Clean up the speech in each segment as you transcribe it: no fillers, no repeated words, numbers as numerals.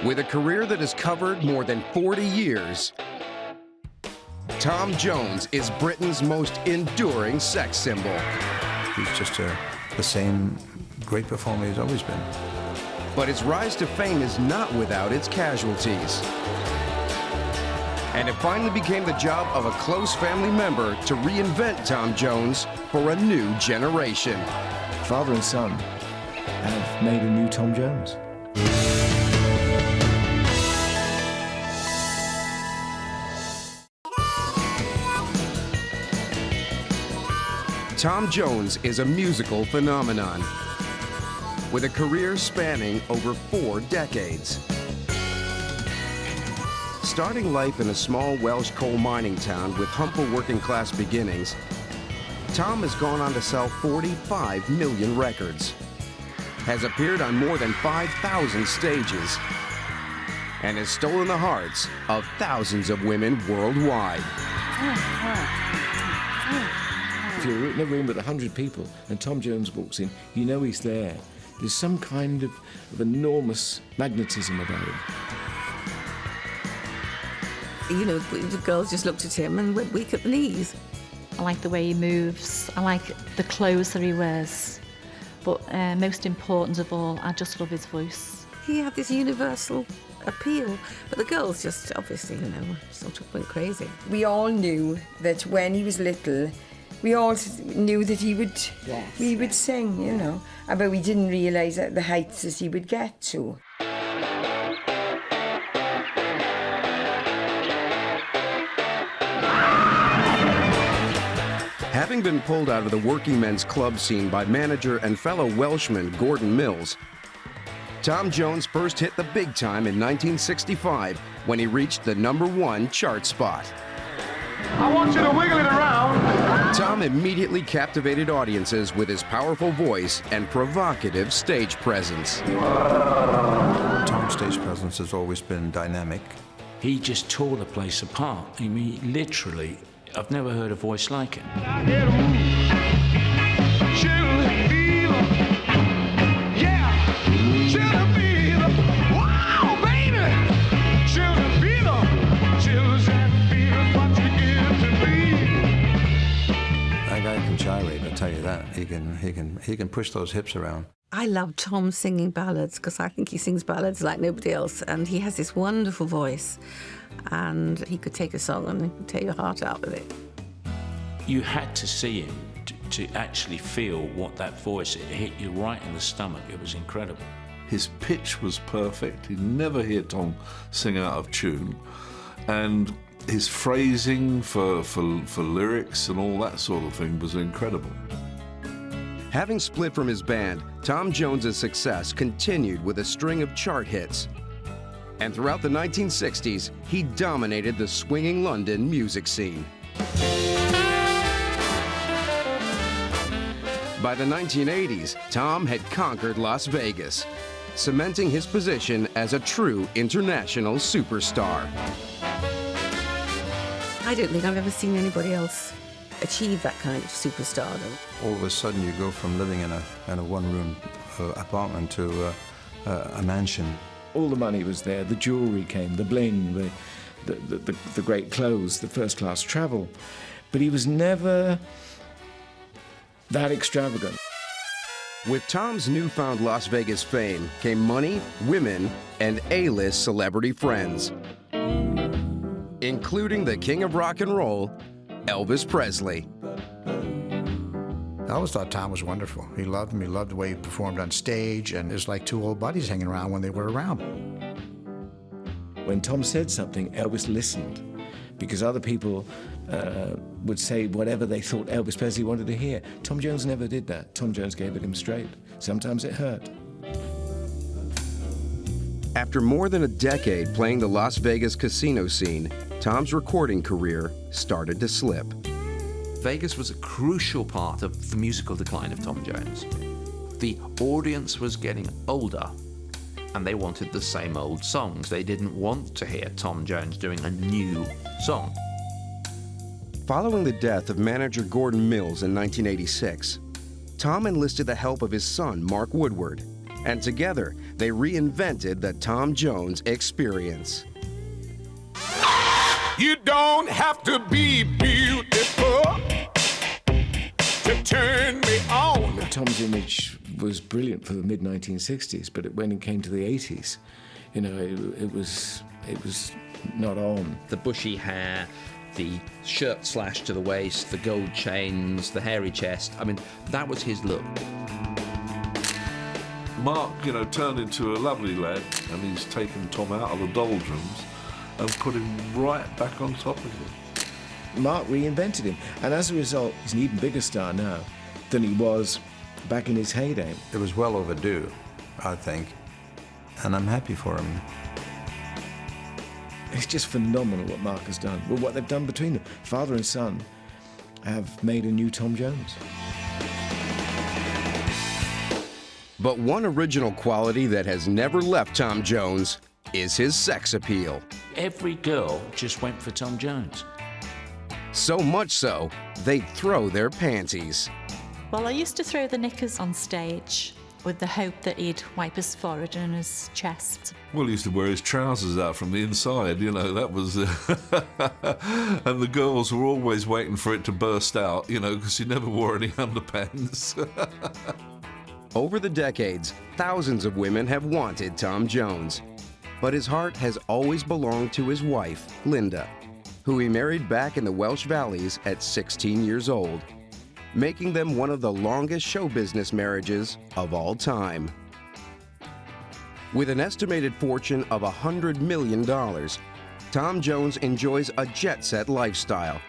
With a career that has covered more than 40 years, Tom Jones is Britain's most enduring sex symbol. He's just the same great performer he's always been. But his rise to fame is not without its casualties. And it finally became the job of a close family member to reinvent Tom Jones for a new generation. Father and son have made a new Tom Jones. Tom Jones is a musical phenomenon with a career spanning over 4 decades. Starting life in a small Welsh coal mining town with humble working-class beginnings, Tom has gone on to sell 45 million records, has appeared on more than 5,000 stages, and has stolen the hearts of thousands of women worldwide. If you're in a room with 100 people and Tom Jones walks in, you know he's there. There's some kind of enormous magnetism about him. You know, the girls just looked at him and went weak at the knees. I like the way he moves. I like the clothes that he wears. But most important of all, I just love his voice. He had this universal appeal, but the girls just obviously, you know, sort of went crazy. We all knew that when he was little, we all knew that he would sing, you know, but we didn't realise that the heights that he would get to. Having been pulled out of the working men's club scene by manager and fellow Welshman Gordon Mills, Tom Jones first hit the big time in 1965 when he reached the #1 chart spot. I want you to wiggle it around. Tom immediately captivated audiences with his powerful voice and provocative stage presence. Tom's stage presence has always been dynamic. He just tore the place apart. I mean, literally, I've never heard a voice like it. That guy can gyrate, I'll tell you that. He can push those hips around. I love Tom singing ballads because I think he sings ballads like nobody else, and he has this wonderful voice, and he could take a song and tear your heart out with it. You had to see him to actually feel what that voice, it hit you right in the stomach. It was incredible. His pitch was perfect. You never hear Tom sing out of tune. And his phrasing for lyrics and all that sort of thing was incredible. Having split from his band, Tom Jones's success continued with a string of chart hits. And throughout the 1960s, he dominated the swinging London music scene. By the 1980s, Tom had conquered Las Vegas, cementing his position as a true international superstar. I don't think I've ever seen anybody else achieve that kind of superstardom. All of a sudden, you go from living in a one-room apartment to a mansion. All the money was there, the jewellery came, the bling, the great clothes, the first-class travel. But he was never that extravagant. With Tom's newfound Las Vegas fame came money, women, and A-list celebrity friends, including the king of rock and roll, Elvis Presley. I always thought Tom was wonderful. He loved him. He loved the way he performed on stage, and it was like two old buddies hanging around when they were around. When Tom said something, Elvis listened, because other people would say whatever they thought Elvis Presley wanted to hear. Tom Jones never did that. Tom Jones gave it him straight. Sometimes it hurt. After more than a decade playing the Las Vegas casino scene, Tom's recording career started to slip. Vegas was a crucial part of the musical decline of Tom Jones. The audience was getting older, and they wanted the same old songs. They didn't want to hear Tom Jones doing a new song. Following the death of manager Gordon Mills in 1986, Tom enlisted the help of his son, Mark Woodward, and together they reinvented the Tom Jones experience. You don't have to be beautiful to turn me on. Tom's image was brilliant for the mid-1960s, but when it came to the 80s, you know, it was not on. The bushy hair, the shirt slashed to the waist, the gold chains, the hairy chest. I mean, that was his look. Mark, you know, turned into a lovely lad, and he's taken Tom out of the doldrums and put him right back on top again. Mark reinvented him, and as a result, he's an even bigger star now than he was back in his heyday. It was well overdue, I think, and I'm happy for him. It's just phenomenal what Mark has done. Well, what they've done between them, father and son, have made a new Tom Jones. But one original quality that has never left Tom Jones is his sex appeal. Every girl just went for Tom Jones. So much so, they'd throw their panties. Well, I used to throw the knickers on stage with the hope that he'd wipe his forehead and his chest. Well, he used to wear his trousers out from the inside, you know, that was... and the girls were always waiting for it to burst out, you know, because he never wore any underpants. Over the decades, thousands of women have wanted Tom Jones. But his heart has always belonged to his wife, Linda, who he married back in the Welsh Valleys at 16 years old, making them one of the longest show business marriages of all time. With an estimated fortune of $100 million, Tom Jones enjoys a jet-set lifestyle,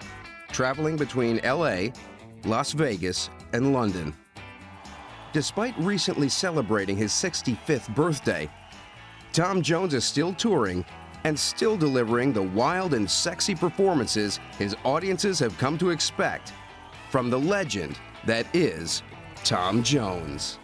traveling between LA, Las Vegas, and London. Despite recently celebrating his 65th birthday, Tom Jones is still touring and still delivering the wild and sexy performances his audiences have come to expect from the legend that is Tom Jones.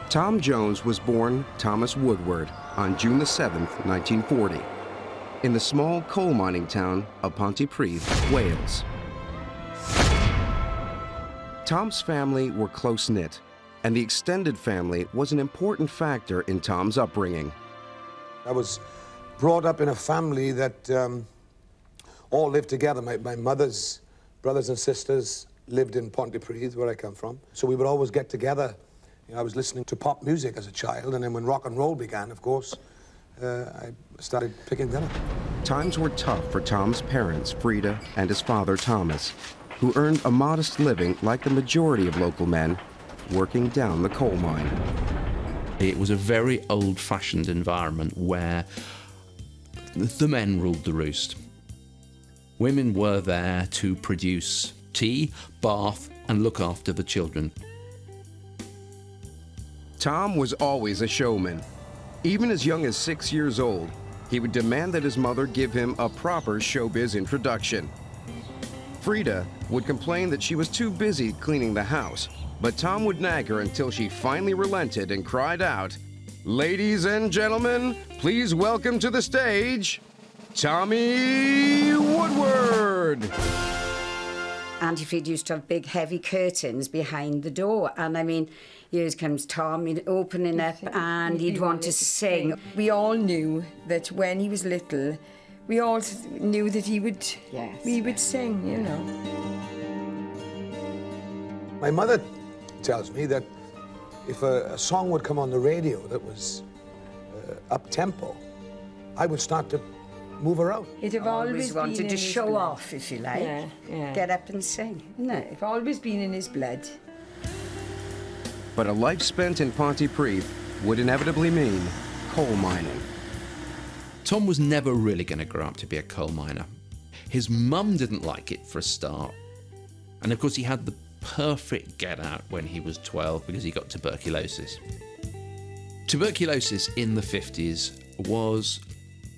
Tom Jones was born Thomas Woodward on June 7, 1940, in the small coal mining town of Pontypridd, Wales. Tom's family were close-knit, and the extended family was an important factor in Tom's upbringing. I was brought up in a family that all lived together. My mother's brothers and sisters lived in Pontypridd, where I come from. So we would always get together. You know, I was listening to pop music as a child, and then when rock and roll began, of course, I started picking that up. Times were tough for Tom's parents, Frida, and his father, Thomas, who earned a modest living like the majority of local men, working down the coal mine. It was a very old-fashioned environment where the men ruled the roost. Women were there to produce tea, bath, and look after the children. Tom was always a showman. Even as young as 6 years old, he would demand that his mother give him a proper showbiz introduction. Frida would complain that she was too busy cleaning the house, but Tom would nag her until she finally relented and cried out, "Ladies and gentlemen, please welcome to the stage, Tommy Woodward." Auntie Frida used to have big heavy curtains behind the door, and I mean, here comes Tom opening up, and he'd want to sing. We all knew that when he was little, we all knew that he would, we would sing, you know. My mother tells me that if a song would come on the radio that was up-tempo, I would start to move around. He'd have always wanted to show off, if you like. Yeah. Get up and sing, isn't it? It's always been in his blood. But a life spent in Pontypridd would inevitably mean coal mining. Tom was never really going to grow up to be a coal miner. His mum didn't like it for a start. And of course he had the perfect get out when he was 12 because he got tuberculosis. Tuberculosis in the 50s was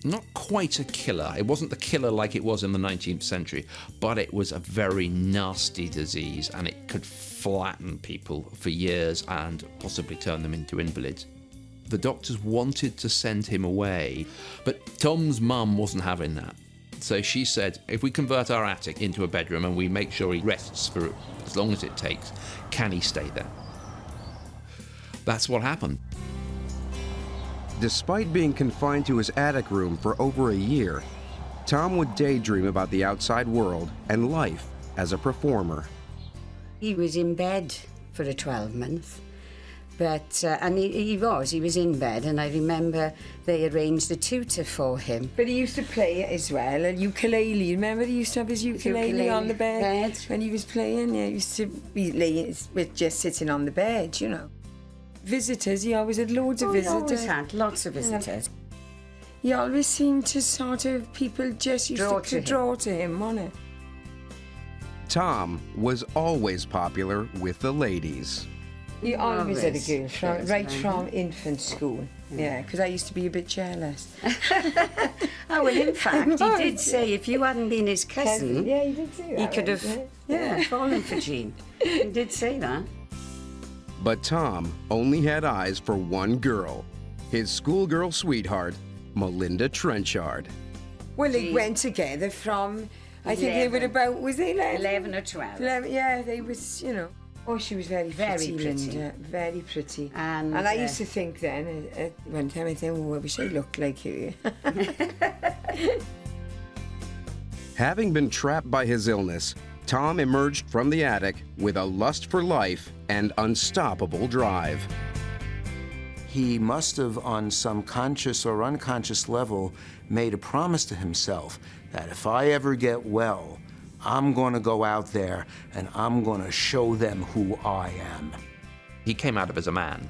not quite a killer. It wasn't the killer like it was in the 19th century, but it was a very nasty disease and it could flatten people for years and possibly turn them into invalids. The doctors wanted to send him away, but Tom's mum wasn't having that. So she said, if we convert our attic into a bedroom and we make sure he rests for as long as it takes, can he stay there? That's what happened. Despite being confined to his attic room for over a year, Tom would daydream about the outside world and life as a performer. He was in bed for a 12-month, but and he was in bed, and I remember they arranged a tutor for him. But he used to play it as well, a ukulele. Remember, he used to have his ukulele on the bed when he was playing. Yeah, he used to be laying, just sitting on the bed, you know. Visitors, he always had loads of visitors. He always had lots of visitors. He always seemed to sort of, people just used to draw to him, wasn't it? Tom was always popular with the ladies. He always had a girlfriend, right from infant school. Yeah, because I used to be a bit jealous. Oh, well, in fact, he did say if you hadn't been his cousin, yeah, he did say that, he could have fallen for Jean. He did say that. But Tom only had eyes for one girl, his schoolgirl sweetheart, Melinda Trenchard. Well, they went together from, I think they were about, was they 11 or 12? 11, yeah, they was, you know. Oh, she was very pretty, Linda. Very pretty. And I used to think then, at one time, I thought, oh, I wish I looked like her. Having been trapped by his illness, Tom emerged from the attic with a lust for life and unstoppable drive. He must have, on some conscious or unconscious level, made a promise to himself that if I ever get well, I'm going to go out there and I'm going to show them who I am. He came out of as a man.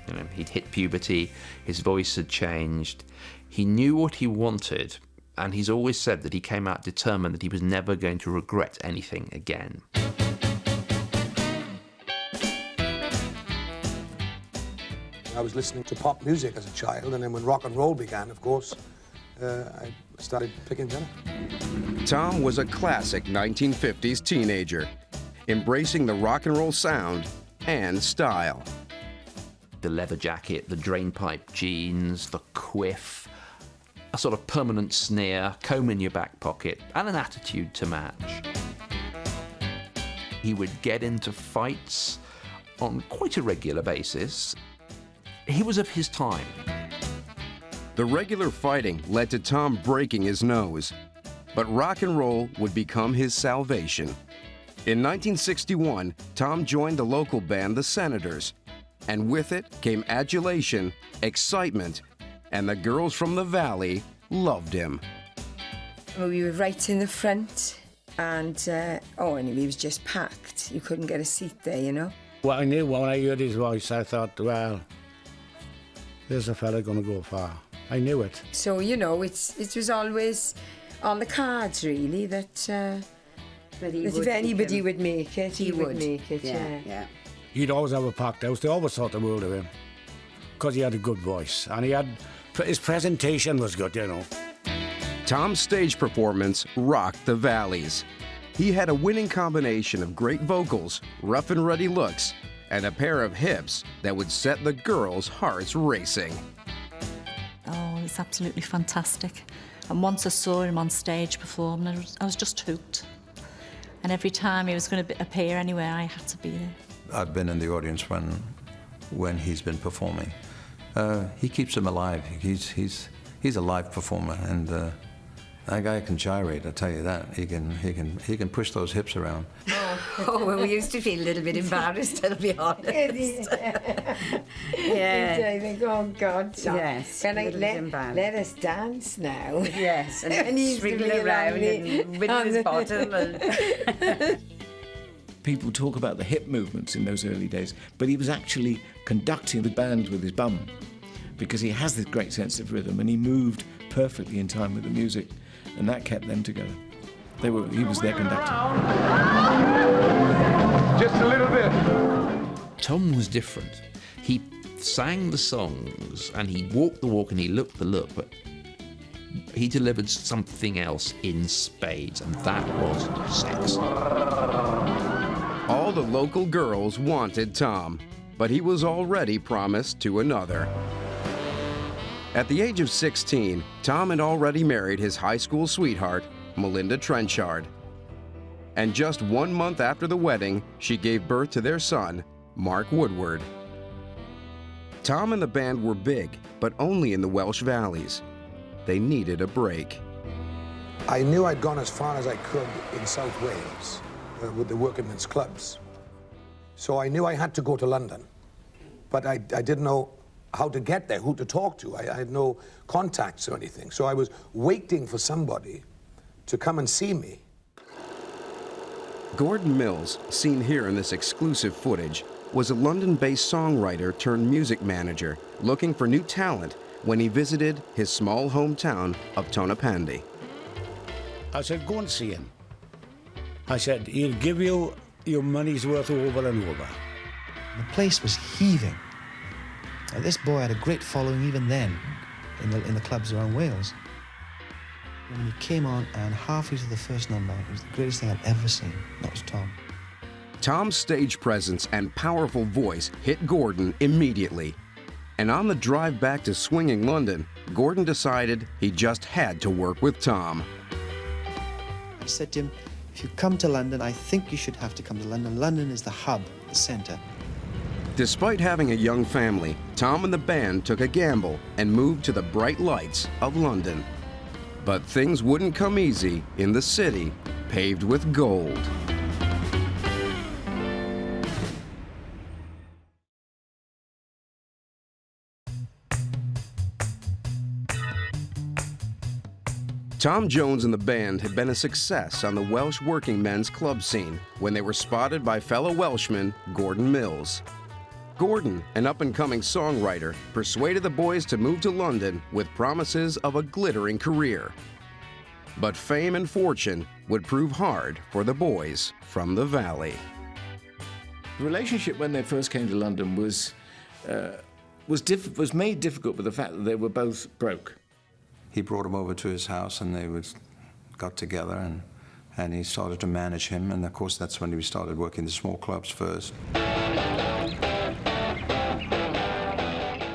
You know, he'd hit puberty, his voice had changed. He knew what he wanted, and he's always said that he came out determined that he was never going to regret anything again. I was listening to pop music as a child, and then when rock and roll began, of course, I started picking it up. Tom was a classic 1950s teenager, embracing the rock and roll sound and style. The leather jacket, the drainpipe jeans, the quiff, a sort of permanent sneer, comb in your back pocket, and an attitude to match. He would get into fights on quite a regular basis. He was of his time. The regular fighting led to Tom breaking his nose, but rock and roll would become his salvation. In 1961, Tom joined the local band, the Senators, and with it came adulation, excitement, and the girls from the Valley loved him. We were right in the front, and anyway, it was just packed. You couldn't get a seat there, you know. Well, I knew when I heard his voice, I thought, well, there's a fella going to go far. I knew it. So, you know, it was always on the cards, really, that if anybody would make it, he would make it, yeah. He'd always have a packed house. They always thought the world of him, because he had a good voice, and his presentation was good, you know. Tom's stage performance rocked the Valleys. He had a winning combination of great vocals, rough and ready looks, and a pair of hips that would set the girls' hearts racing. Oh, it's absolutely fantastic. And once I saw him on stage perform, I was just hooked. And every time he was going to appear anywhere, I had to be there. I've been in the audience when he's been performing. He keeps them alive. He's a live performer, and that guy can gyrate. I tell you that. He can push those hips around. Oh, well, we used to feel a little bit embarrassed, I'll be honest. I think, oh God, Tom. Yes, Can I let us dance now? Yes, and he's wriggling around and with his bottom. People talk about the hip movements in those early days, but he was actually conducting the band with his bum, because he has this great sense of rhythm, and he moved perfectly in time with the music, and that kept them together. He was their conductor. Just a little bit. Tom was different. He sang the songs, and he walked the walk, and he looked the look, but he delivered something else in spades, and that was sex. All the local girls wanted Tom, but he was already promised to another. At the age of 16, Tom had already married his high school sweetheart, Melinda Trenchard. And just 1 month after the wedding, she gave birth to their son, Mark Woodward. Tom and the band were big, but only in the Welsh Valleys. They needed a break. I knew I'd gone as far as I could in South Wales with the working men's clubs. So I knew I had to go to London. But I didn't know how to get there, who to talk to. I had no contacts or anything. So I was waiting for somebody to come and see me. Gordon Mills, seen here in this exclusive footage, was a London-based songwriter turned music manager looking for new talent when he visited his small hometown of Tonypandy. I said, go and see him. I said, he'll give you your money's worth over and over. The place was heaving. Now, this boy had a great following even then in the clubs around Wales. When he came on and halfway through the first number, it was the greatest thing I'd ever seen. That was Tom. Tom's stage presence and powerful voice hit Gordon immediately. And on the drive back to swinging London, Gordon decided he just had to work with Tom. I said to him, if you come to London, I think you should have to come to London. London is the hub, the center. Despite having a young family, Tom and the band took a gamble and moved to the bright lights of London. But things wouldn't come easy in the city paved with gold. Tom Jones and the band had been a success on the Welsh working men's club scene when they were spotted by fellow Welshman Gordon Mills. Gordon, an up-and-coming songwriter, persuaded the boys to move to London with promises of a glittering career. But fame and fortune would prove hard for the boys from the Valley. The relationship when they first came to London was made difficult by the fact that they were both broke. He brought him over to his house and they got together and he started to manage him. And of course, that's when we started working the small clubs first.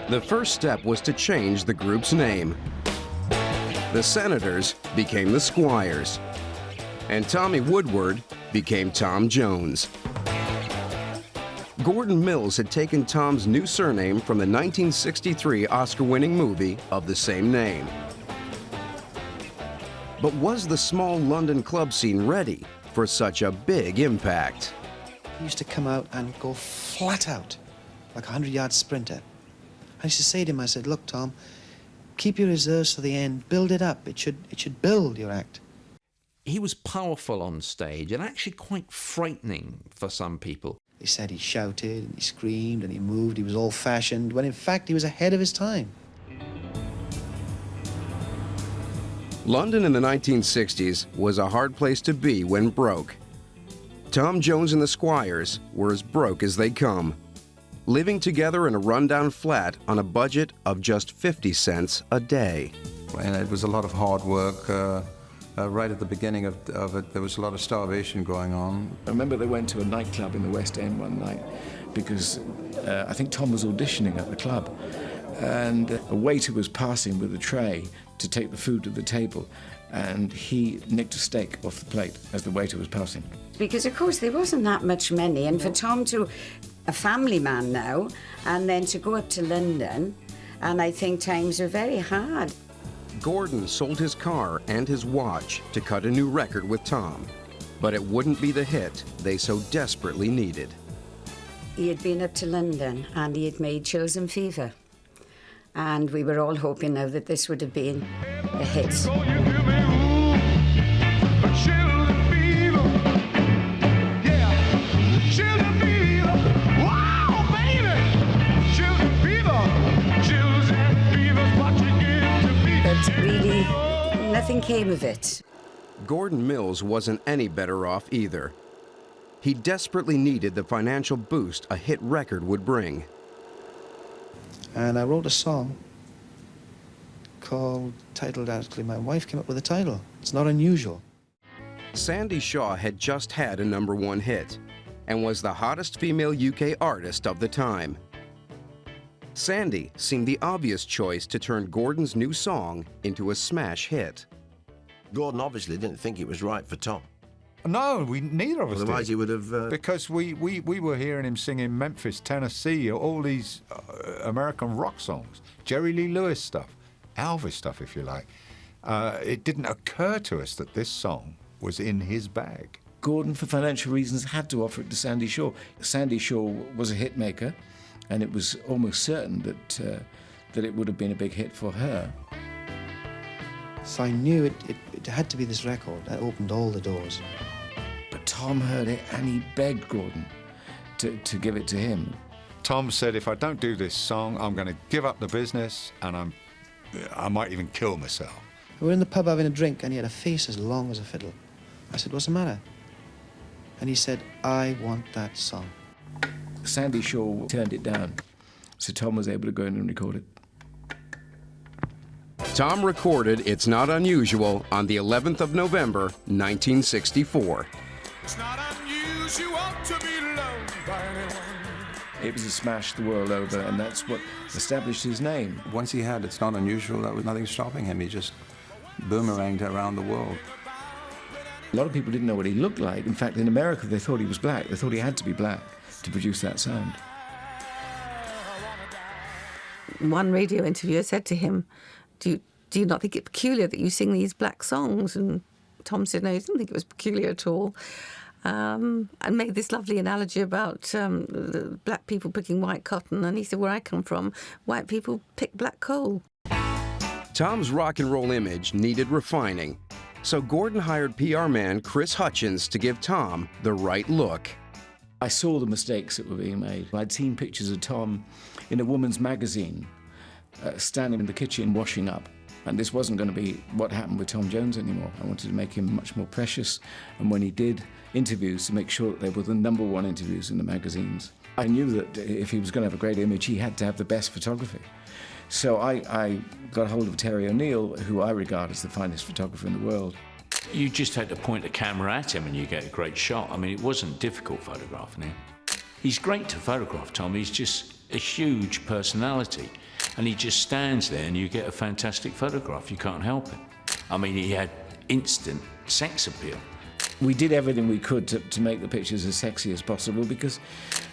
The first step was to change the group's name. The Senators became the Squires, and Tommy Woodward became Tom Jones. Gordon Mills had taken Tom's new surname from the 1963 Oscar-winning movie of the same name. But was the small London club scene ready for such a big impact? He used to come out and go flat out, like a 100-yard sprinter. I used to say to him, I said, look, Tom, keep your reserves to the end, build it up. It should build your act. He was powerful on stage and actually quite frightening for some people. They said he shouted and he screamed and he moved, he was old-fashioned, when in fact he was ahead of his time. London in the 1960s was a hard place to be when broke. Tom Jones and the Squires were as broke as they come, living together in a rundown flat on a budget of just 50 cents a day. And it was a lot of hard work. Right at the beginning of it, there was a lot of starvation going on. I remember they went to a nightclub in the West End one night because I think Tom was auditioning at the club. And a waiter was passing with a tray to take the food to the table, and he nicked a steak off the plate as the waiter was passing. Because, of course, there wasn't that much money, and for Tom to, a family man now, and then to go up to London, and I think times are very hard. Gordon sold his car and his watch to cut a new record with Tom, but it wouldn't be the hit they so desperately needed. He had been up to London, and he had made Chills and Fever. And we were all hoping now that this would have been a hit. But really, nothing came of it. Gordon Mills wasn't any better off either. He desperately needed the financial boost a hit record would bring. And I wrote a song titled, actually, my wife came up with the title. It's not unusual. Sandie Shaw had just had a #1 hit and was the hottest female UK artist of the time. Sandie seemed the obvious choice to turn Gordon's new song into a smash hit. Gordon obviously didn't think it was right for Tom. No, neither of us Otherwise did. he would have... Because we were hearing him singing Memphis, Tennessee, all these American rock songs, Jerry Lee Lewis stuff, Elvis stuff, if you like. It didn't occur to us that this song was in his bag. Gordon, for financial reasons, had to offer it to Sandy Shaw. Sandy Shaw was a hit maker, and it was almost certain that it would have been a big hit for her. So I knew it had to be this record that opened all the doors. But Tom heard it, and he begged Gordon to give it to him. Tom said, if I don't do this song, I'm going to give up the business, and I might even kill myself. We were in the pub having a drink, and he had a face as long as a fiddle. I said, what's the matter? And he said, I want that song. Sandy Shaw turned it down, so Tom was able to go in and record it. Tom recorded It's Not Unusual on the 11th of November, 1964. It's not unusual to be loved by anyone. It was a smash the world over, and that's what established his name. Once he had It's Not Unusual, there was nothing stopping him. He just boomeranged around the world. A lot of people didn't know what he looked like. In fact, in America, they thought he was black. They thought he had to be black to produce that sound. One radio interviewer said to him, do you not think it peculiar that you sing these black songs? And Tom said no, he didn't think it was peculiar at all. And made this lovely analogy about the black people picking white cotton. And he said, where I come from, white people pick black coal. Tom's rock and roll image needed refining, so Gordon hired PR man Chris Hutchins to give Tom the right look. I saw the mistakes that were being made. I'd seen pictures of Tom in a woman's magazine, standing in the kitchen washing up. And this wasn't going to be what happened with Tom Jones anymore. I wanted to make him much more precious. And when he did interviews, to make sure that they were the #1 interviews in the magazines. I knew that if he was going to have a great image, he had to have the best photography. So I got hold of Terry O'Neill, who I regard as the finest photographer in the world. You just had to point the camera at him and you get a great shot. I mean, it wasn't difficult photographing him. He's great to photograph, Tom. He's just a huge personality. And he just stands there and you get a fantastic photograph. You can't help it. I mean, he had instant sex appeal. We did everything we could to make the pictures as sexy as possible because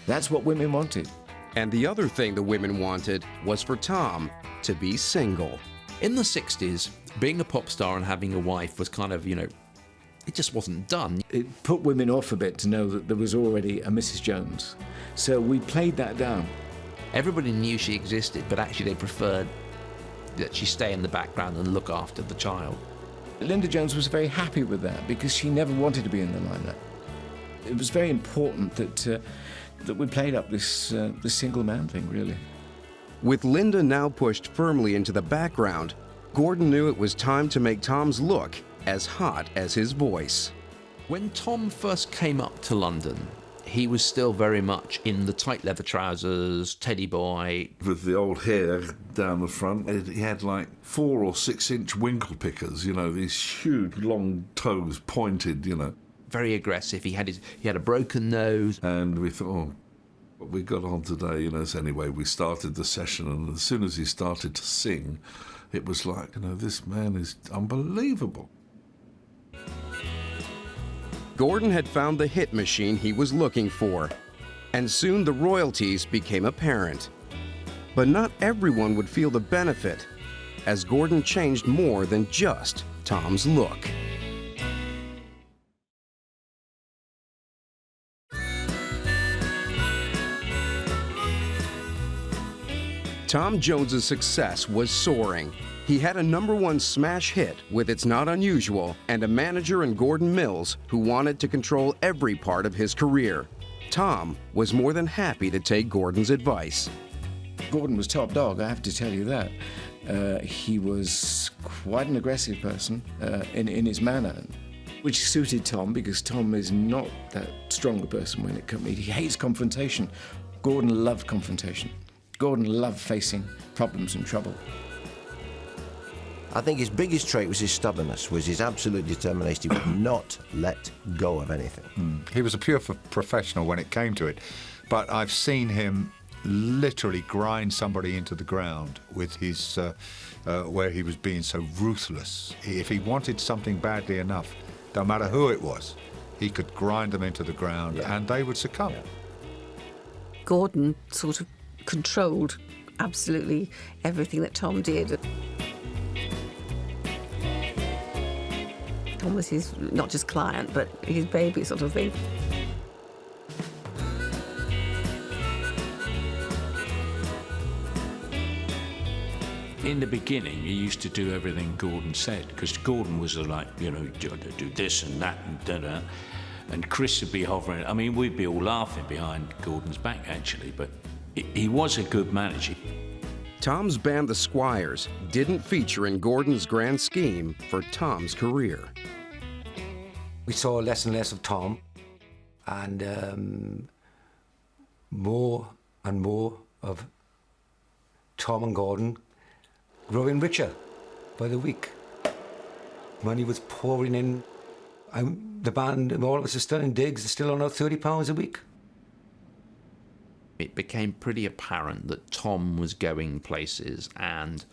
that's what women wanted. And the other thing the women wanted was for Tom to be single. In the 60s, being a pop star and having a wife was kind of, it just wasn't done. It put women off a bit to know that there was already a Mrs. Jones. So we played that down. Everybody knew she existed, but actually they preferred that she stay in the background and look after the child. Linda Jones was very happy with that because she never wanted to be in the limelight. It was very important that we played up this single man thing, really. With Linda now pushed firmly into the background, Gordon knew it was time to make Tom's look as hot as his voice. When Tom first came up to London, he was still very much in the tight leather trousers, teddy boy. With the old hair down the front, he had like 4 or 6 inch winkle pickers, these huge long toes pointed, Very aggressive. He had a broken nose. And we thought, what we got on today, So anyway, we started the session, and as soon as he started to sing, it was like, this man is unbelievable. Gordon had found the hit machine he was looking for, and soon the royalties became apparent. But not everyone would feel the benefit, as Gordon changed more than just Tom's look. Tom Jones's success was soaring. He had a #1 smash hit with It's Not Unusual and a manager in Gordon Mills who wanted to control every part of his career. Tom was more than happy to take Gordon's advice. Gordon was top dog, I have to tell you that. He was quite an aggressive person in his manner, which suited Tom because Tom is not that strong a person when it comes. He hates confrontation. Gordon loved confrontation. Gordon loved facing problems and trouble. I think his biggest trait was his stubbornness, was his absolute determination. He would not let go of anything. He was a pure professional when it came to it, but I've seen him literally grind somebody into the ground with his, where he was being so ruthless. If he wanted something badly enough, no matter who it was, he could grind them into the ground and they would succumb. Gordon sort of controlled absolutely everything that Tom did. Tom was his, not just client, but his baby sort of thing. In the beginning, he used to do everything Gordon said, because Gordon was like, you know, do this and that and da-da. And Chris would be hovering. I mean, we'd be all laughing behind Gordon's back, actually, but he was a good manager. Tom's band, the Squires, didn't feature in Gordon's grand scheme for Tom's career. We saw less and less of Tom, and more and more of Tom and Gordon growing richer by the week. Money was pouring in. The band, all of us are still in digs, are still on our £30 a week. It became pretty apparent that Tom was going places and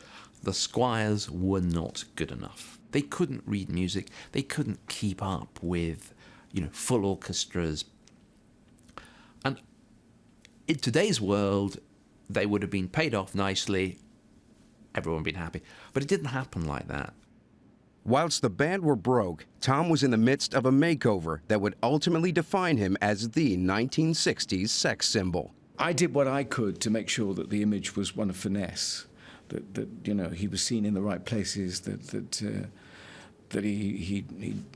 the Squires were not good enough. They couldn't read music. They couldn't keep up with, you know, full orchestras. And in today's world, they would have been paid off nicely. Everyone would have been happy. But it didn't happen like that. Whilst the band were broke, Tom was in the midst of a makeover that would ultimately define him as the 1960s sex symbol. I did what I could to make sure that the image was one of finesse, that you know, he was seen in the right places, that he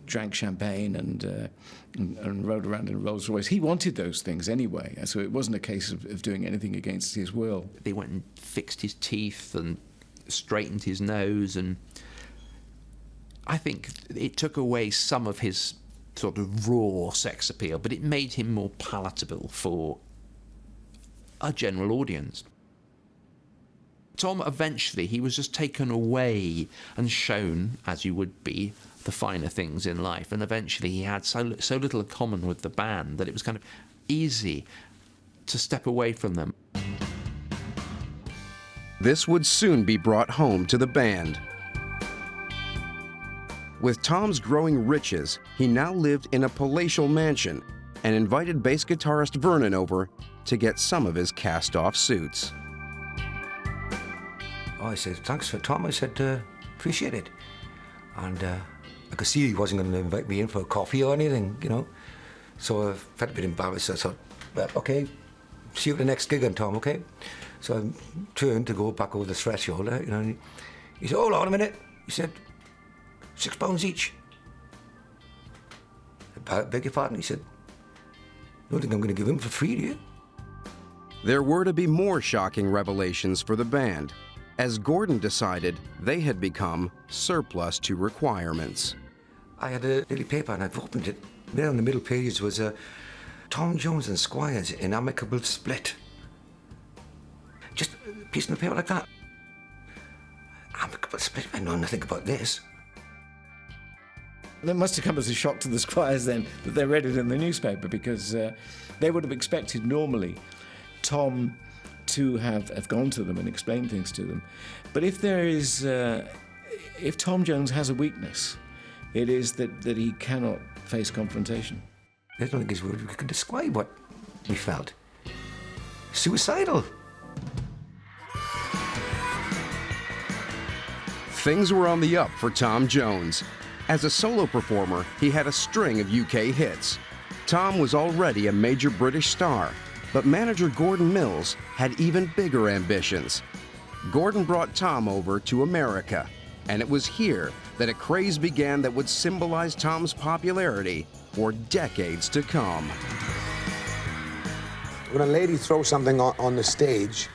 drank champagne and rode around in a Rolls Royce. He wanted those things anyway, so it wasn't a case of doing anything against his will. They went and fixed his teeth and straightened his nose, and I think it took away some of his sort of raw sex appeal, but it made him more palatable for a general audience. Tom, eventually, he was just taken away and shown, as you would be, the finer things in life, and eventually he had so little in common with the band that it was kind of easy to step away from them. This would soon be brought home to the band. With Tom's growing riches, he now lived in a palatial mansion and invited bass guitarist Vernon over to get some of his cast-off suits. Oh, I said, thanks for Tom. I said, appreciate it. And I could see he wasn't going to invite me in for a coffee or anything, you know. So I felt a bit embarrassed. I thought, well, okay, see you at the next gig then, Tom, okay? So I turned to go back over the threshold, you know. And he said, hold on a minute. He said, £6 each. I beg your pardon? He said, don't think I'm going to give him for free, do you? There were to be more shocking revelations for the band, as Gordon decided they had become surplus to requirements. I had a little paper and I've opened it. There on the middle page was Tom Jones and Squires in amicable split. Just a piece of paper like that. Amicable split? I know nothing about this. That must have come as a shock to the Squires then, that they read it in the newspaper, because they would have expected normally Tom to have gone to them and explained things to them. But if there is, if Tom Jones has a weakness, it is that he cannot face confrontation. I don't think his word could describe what we felt. Suicidal. Things were on the up for Tom Jones. As a solo performer, he had a string of UK hits. Tom was already a major British star, but manager Gordon Mills had even bigger ambitions. Gordon brought Tom over to America, and it was here that a craze began that would symbolize Tom's popularity for decades to come. When a lady throws something on the stage,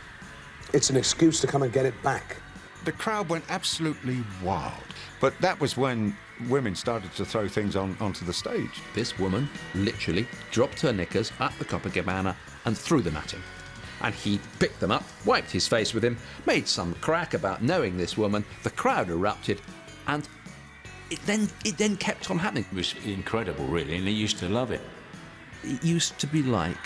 it's an excuse to come and get it back. The crowd went absolutely wild. But that was when women started to throw things onto the stage. This woman literally dropped her knickers at the Copacabana and threw them at him. And he picked them up, wiped his face with him, made some crack about knowing this woman. The crowd erupted, and it then kept on happening. It was incredible, really, and he used to love it. It used to be like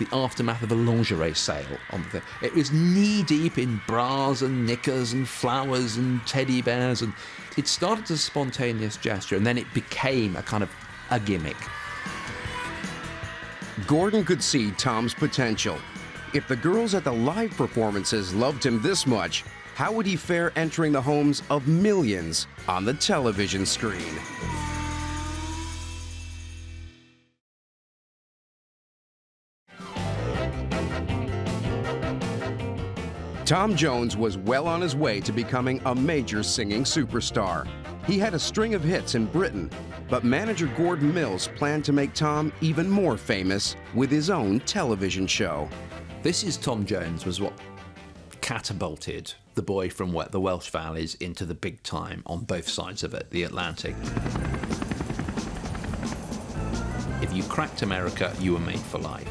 the aftermath of a lingerie sale on the. It was knee-deep in bras and knickers and flowers and teddy bears, and it started as a spontaneous gesture, and then it became a kind of a gimmick. Gordon could see Tom's potential. If the girls at the live performances loved him this much, how would he fare entering the homes of millions on the television screen? Tom Jones was well on his way to becoming a major singing superstar. He had a string of hits in Britain, but manager Gordon Mills planned to make Tom even more famous with his own television show. This Is Tom Jones was what catapulted the boy from the Welsh Valleys into the big time on both sides of it, the Atlantic. If you cracked America, you were made for life.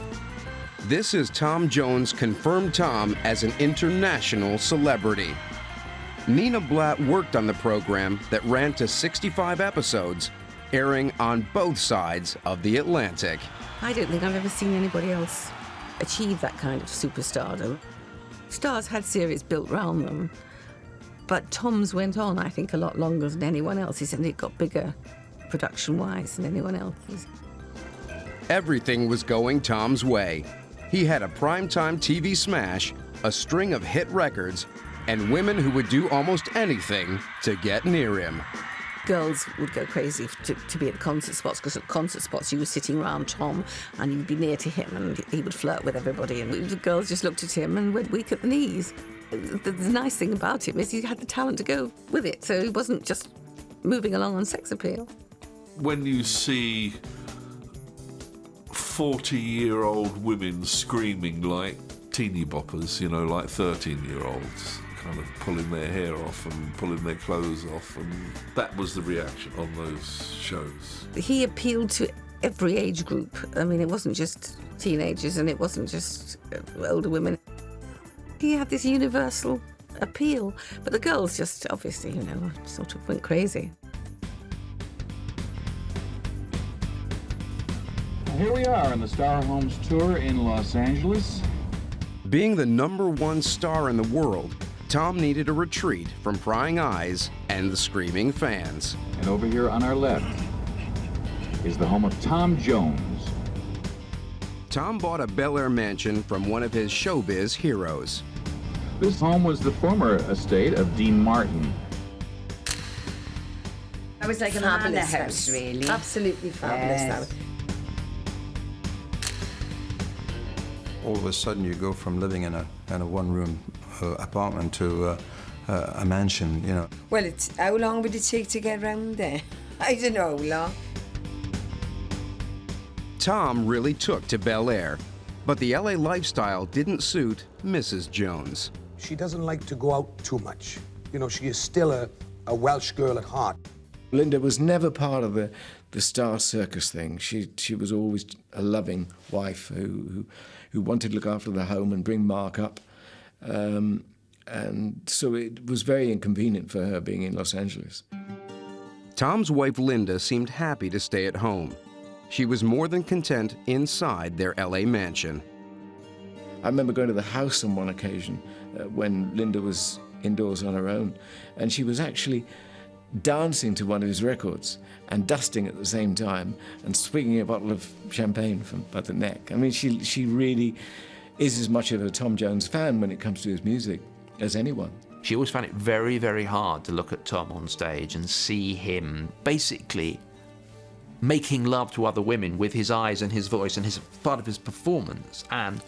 This Is Tom Jones confirmed Tom as an international celebrity. Nina Blatt worked on the program that ran to 65 episodes, airing on both sides of the Atlantic. I don't think I've ever seen anybody else achieve that kind of superstardom. Stars had series built around them, but Tom's went on, I think, a lot longer than anyone else's, and it got bigger production-wise than anyone else's. Everything was going Tom's way. He had a primetime TV smash, a string of hit records, and women who would do almost anything to get near him. Girls would go crazy to be at concert spots, because at concert spots you were sitting around Tom and you'd be near to him and he would flirt with everybody, and the girls just looked at him and went weak at the knees. The nice thing about him is he had the talent to go with it, so he wasn't just moving along on sex appeal. When you see 40-year-old women screaming like teeny boppers, like 13-year-olds, kind of pulling their hair off and pulling their clothes off, and that was the reaction on those shows. He appealed to every age group. I mean, it wasn't just teenagers and it wasn't just older women. He had this universal appeal, but the girls just obviously, sort of went crazy. Here we are on the Star Homes Tour in Los Angeles. Being the #1 star in the world, Tom needed a retreat from prying eyes and the screaming fans. And over here on our left is the home of Tom Jones. Tom bought a Bel Air mansion from one of his showbiz heroes. This home was the former estate of Dean Martin. It was like a manor house, really. Absolutely fabulous. Yes. All of a sudden, you go from living in a one-room apartment to a mansion, Well, how long would it take to get round there? I don't know how long. Tom really took to Bel Air, but the LA lifestyle didn't suit Mrs. Jones. She doesn't like to go out too much. She is still a Welsh girl at heart. Linda was never part of the star circus thing. She was always a loving wife who wanted to look after the home and bring Mark up. And so it was very inconvenient for her being in Los Angeles. Tom's wife Linda seemed happy to stay at home. She was more than content inside their LA mansion. I remember going to the house on one occasion when Linda was indoors on her own, and she was actually dancing to one of his records and dusting at the same time and swinging a bottle of champagne by the neck. I mean, she really is as much of a Tom Jones fan when it comes to his music as anyone. She always found it very, very hard to look at Tom on stage and see him basically making love to other women with his eyes and his voice and his part of his performance. And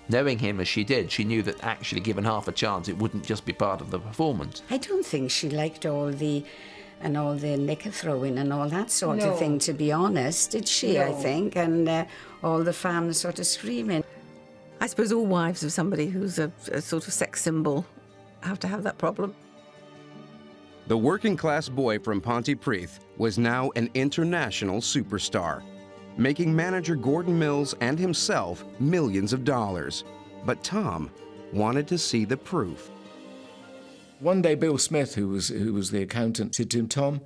knowing him as she did, she knew that actually given half a chance, it wouldn't just be part of the performance. I don't think she liked all the knicker throwing and all that sort of thing, to be honest, did she? No. I think, and all the fans sort of screaming. I suppose all wives of somebody who's a sort of sex symbol have to have that problem. The working-class boy from Pontypridd was now an international superstar, making manager Gordon Mills and himself millions of dollars. But Tom wanted to see the proof. One day, Bill Smith, who was the accountant, said to him, "Tom,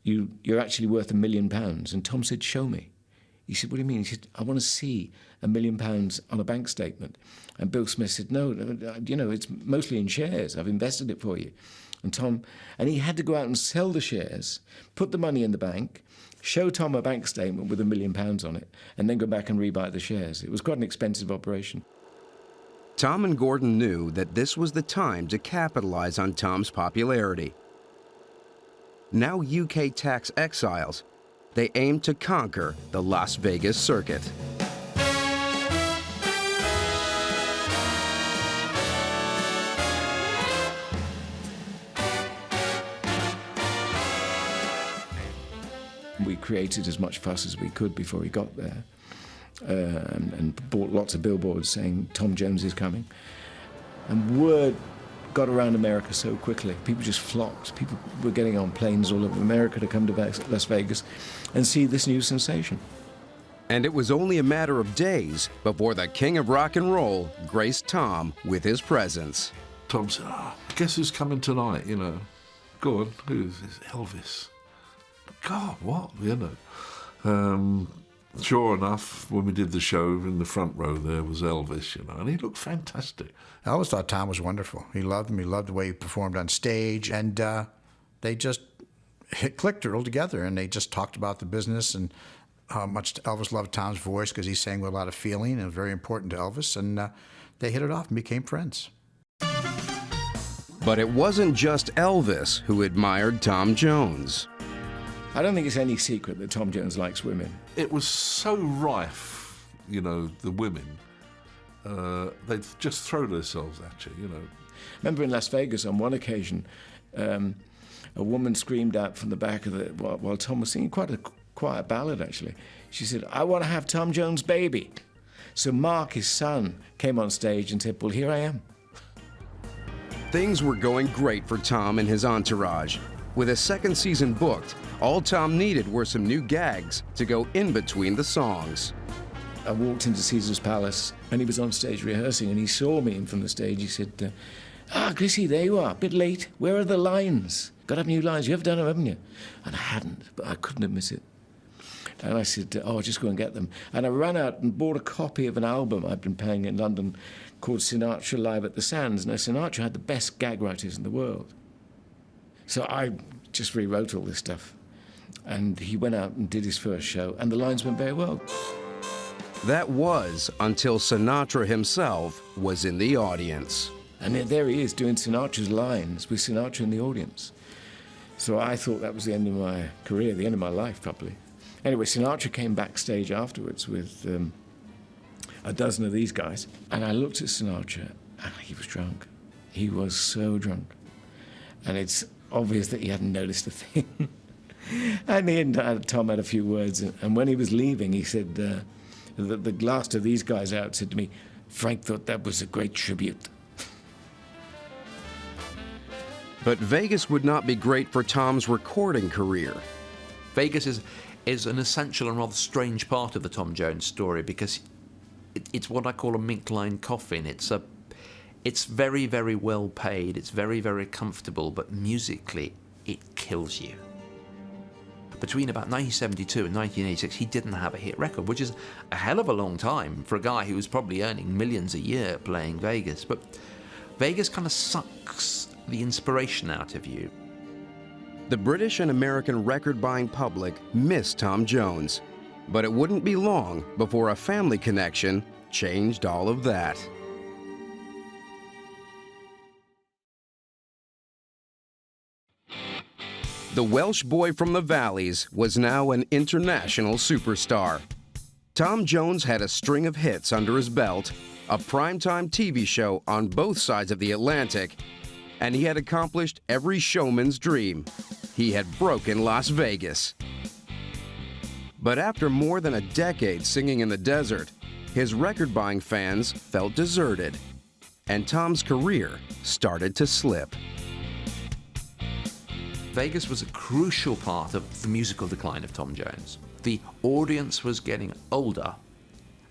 you're actually worth £1 million." And Tom said, "Show me." He said, what do you mean? He said, I want to see £1 million on a bank statement. And Bill Smith said, no, it's mostly in shares. I've invested it for you. And he had to go out and sell the shares, put the money in the bank, show Tom a bank statement with £1 million on it, and then go back and rebuy the shares. It was quite an expensive operation. Tom and Gordon knew that this was the time to capitalize on Tom's popularity. Now UK tax exiles, they aimed to conquer the Las Vegas circuit. We created as much fuss as we could before he got there, and bought lots of billboards saying Tom Jones is coming. And word got around America so quickly. People just flocked. People were getting on planes all over America to come to Las Vegas and see this new sensation. And it was only a matter of days before the king of rock and roll graced Tom with his presence. Tom said, guess who's coming tonight, Go on, who's this? Elvis. God, what, Sure enough, when we did the show, in the front row there was Elvis, and he looked fantastic. I always thought Tom was wonderful. He loved him. He loved the way he performed on stage, and they just clicked all together, and they just talked about the business and how much Elvis loved Tom's voice because he sang with a lot of feeling and very important to Elvis, and they hit it off and became friends. But it wasn't just Elvis who admired Tom Jones. I don't think it's any secret that Tom Jones likes women. It was so rife, the women. They'd just throw themselves at you, Remember in Las Vegas on one occasion, a woman screamed out from the back of while Tom was singing quite a quiet ballad, actually. She said, I want to have Tom Jones' baby. So Mark, his son, came on stage and said, well, here I am. Things were going great for Tom and his entourage. With a second season booked, all Tom needed were some new gags to go in between the songs. I walked into Caesar's Palace and he was on stage rehearsing and he saw me from the stage. He said, Chrissy, there you are, a bit late. Where are the lines? Got up new lines. You have done them, haven't you? And I hadn't, but I couldn't admit it. And I said, just go and get them. And I ran out and bought a copy of an album I'd been playing in London called Sinatra Live at the Sands. Now, Sinatra had the best gag writers in the world. So I just rewrote all this stuff. And he went out and did his first show, and the lines went very well. That was until Sinatra himself was in the audience. And there he is doing Sinatra's lines with Sinatra in the audience. So I thought that was the end of my career, the end of my life, probably. Anyway, Sinatra came backstage afterwards with a dozen of these guys, and I looked at Sinatra, and he was drunk. He was so drunk. And it's obvious that he hadn't noticed a thing. And he and Tom had a few words, and when he was leaving, he said, the last of these guys out said to me, Frank thought that was a great tribute. But Vegas would not be great for Tom's recording career. Vegas is an essential and rather strange part of the Tom Jones story because it's what I call a mink-line coffin. It's very, very well paid, it's very, very comfortable, but musically, it kills you. Between about 1972 and 1986, he didn't have a hit record, which is a hell of a long time for a guy who was probably earning millions a year playing Vegas. But Vegas kind of sucks the inspiration out of you. The British and American record-buying public missed Tom Jones, but it wouldn't be long before a family connection changed all of that. The Welsh boy from the valleys was now an international superstar. Tom Jones had a string of hits under his belt, a primetime TV show on both sides of the Atlantic, and he had accomplished every showman's dream. He had broken Las Vegas. But after more than a decade singing in the desert, his record-buying fans felt deserted, and Tom's career started to slip. Vegas was a crucial part of the musical decline of Tom Jones. The audience was getting older,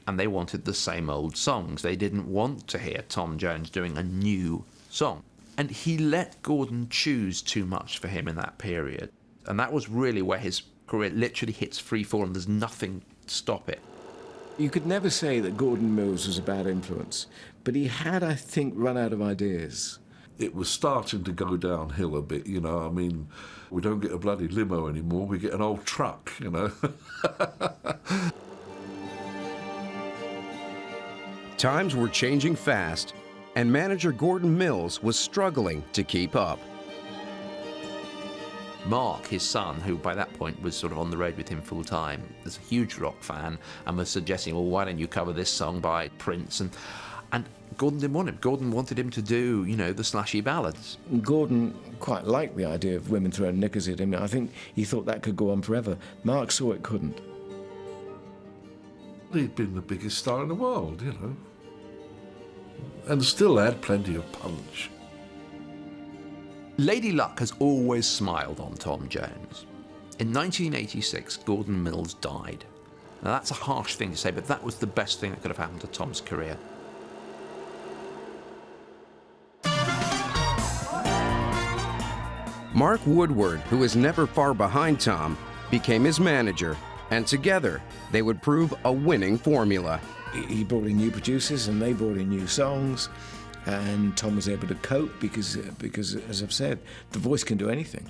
and they wanted the same old songs. They didn't want to hear Tom Jones doing a new song. And he let Gordon choose too much for him in that period. And that was really where his career literally hits free fall, and there's nothing stop it. You could never say that Gordon Mills was a bad influence, but he had, I think, run out of ideas. It was starting to go downhill a bit, you know. I mean, we don't get a bloody limo anymore, we get an old truck, you know. Times were changing fast, and manager Gordon Mills was struggling to keep up. Mark, his son, who by that point was sort of on the road with him full time, was a huge rock fan and was suggesting, well, why don't you cover this song by Prince? And Gordon didn't want him. Gordon wanted him to do, you know, the slashy ballads. Gordon quite liked the idea of women throwing knickers at him. I think he thought that could go on forever. Mark saw it couldn't. He'd been the biggest star in the world, you know, and still had plenty of punch. Lady Luck has always smiled on Tom Jones. In 1986, Gordon Mills died. Now that's a harsh thing to say, but that was the best thing that could have happened to Tom's career. Mark Woodward, who was never far behind Tom, became his manager, and together they would prove a winning formula. He brought in new producers and they brought in new songs, and Tom was able to cope because, as I've said, the voice can do anything.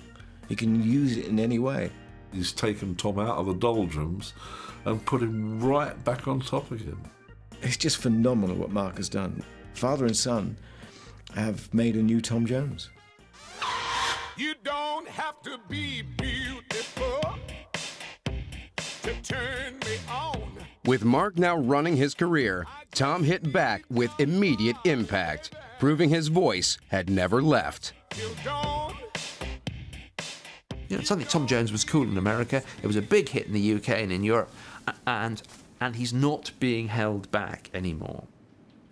He can use it in any way. He's taken Tom out of the doldrums and put him right back on top again. It's just phenomenal what Mark has done. Father and son have made a new Tom Jones. You don't have to be beautiful to turn me on. With Mark now running his career, Tom hit back with immediate impact, proving his voice had never left. You know, suddenly Tom Jones was cool in America. It was a big hit in the UK and in Europe, and he's not being held back anymore.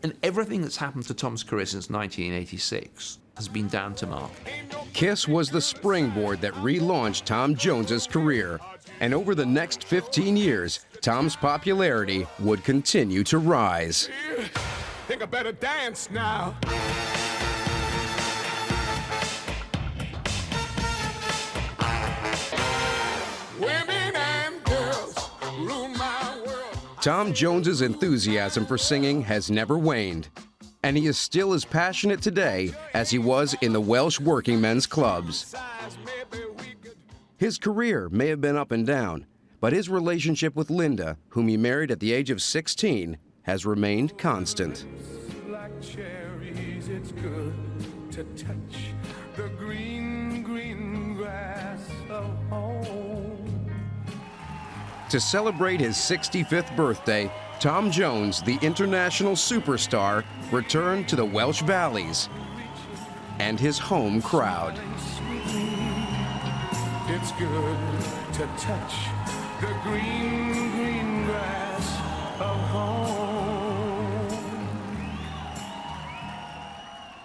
And everything that's happened to Tom's career since 1986 has been down to Mark. Kiss was the springboard that relaunched Tom Jones's career, and over the next 15 years, Tom's popularity would continue to rise. Think I better dance now. Women and girls rule my world. Tom Jones's enthusiasm for singing has never waned, and he is still as passionate today as he was in the Welsh working men's clubs. His career may have been up and down, but his relationship with Linda, whom he married at the age of 16, has remained constant. Like cherries, it's good to touch the green, green grass of home. To celebrate his 65th birthday, Tom Jones, the international superstar, returned to the Welsh Valleys and his home crowd. It's good to touch the green, green grass of home.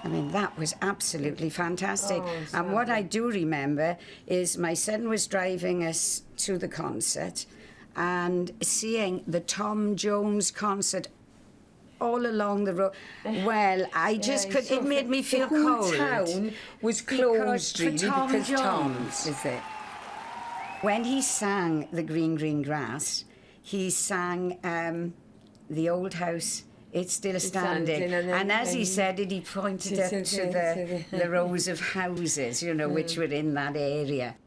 I mean, that was absolutely fantastic. And what I do remember is my son was driving us to the concert and seeing the Tom Jones concert all along the road. Well, I just could, it made me feel cold. The whole town was closed really because Tom's. Is it? When he sang The Green, Green Grass, he sang The Old House, It's Still Standing. And as he said it, he pointed up to the rows of houses, you know, which were in that area.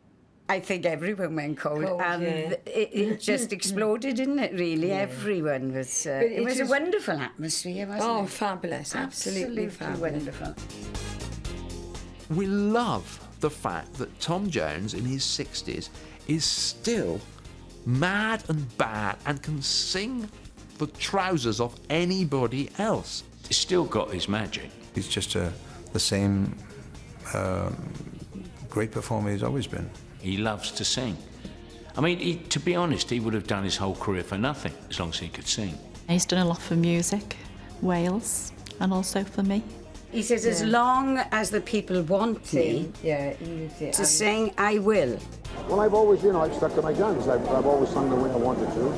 I think everyone went cold, and it just exploded, didn't it, really? Yeah. Everyone was... it was a wonderful atmosphere, wasn't it? Oh, fabulous. Absolutely fabulous. Wonderful. We love the fact that Tom Jones, in his 60s, is still mad and bad and can sing the trousers off anybody else. He's still got his magic. He's just the same great performer he's always been. He loves to sing. I mean, to be honest, he would have done his whole career for nothing as long as he could sing. He's done a lot for music, Wales, and also for me. He says, as long as the people want me to sing, I will. Well, I've always, you know, I've stuck to my guns. I've always sung the way I wanted to.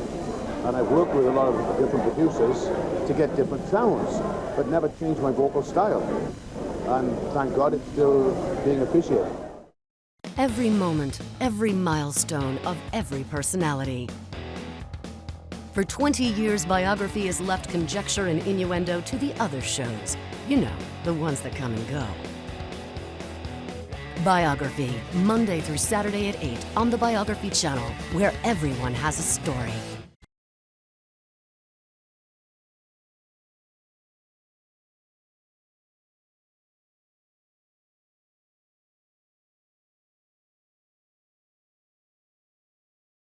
And I've worked with a lot of different producers to get different sounds, but never changed my vocal style. And thank God it's still being appreciated. Every moment, every milestone of every personality. For 20 years, Biography has left conjecture and innuendo to the other shows. You know, the ones that come and go. Biography, Monday through Saturday at 8 on the Biography Channel, where everyone has a story.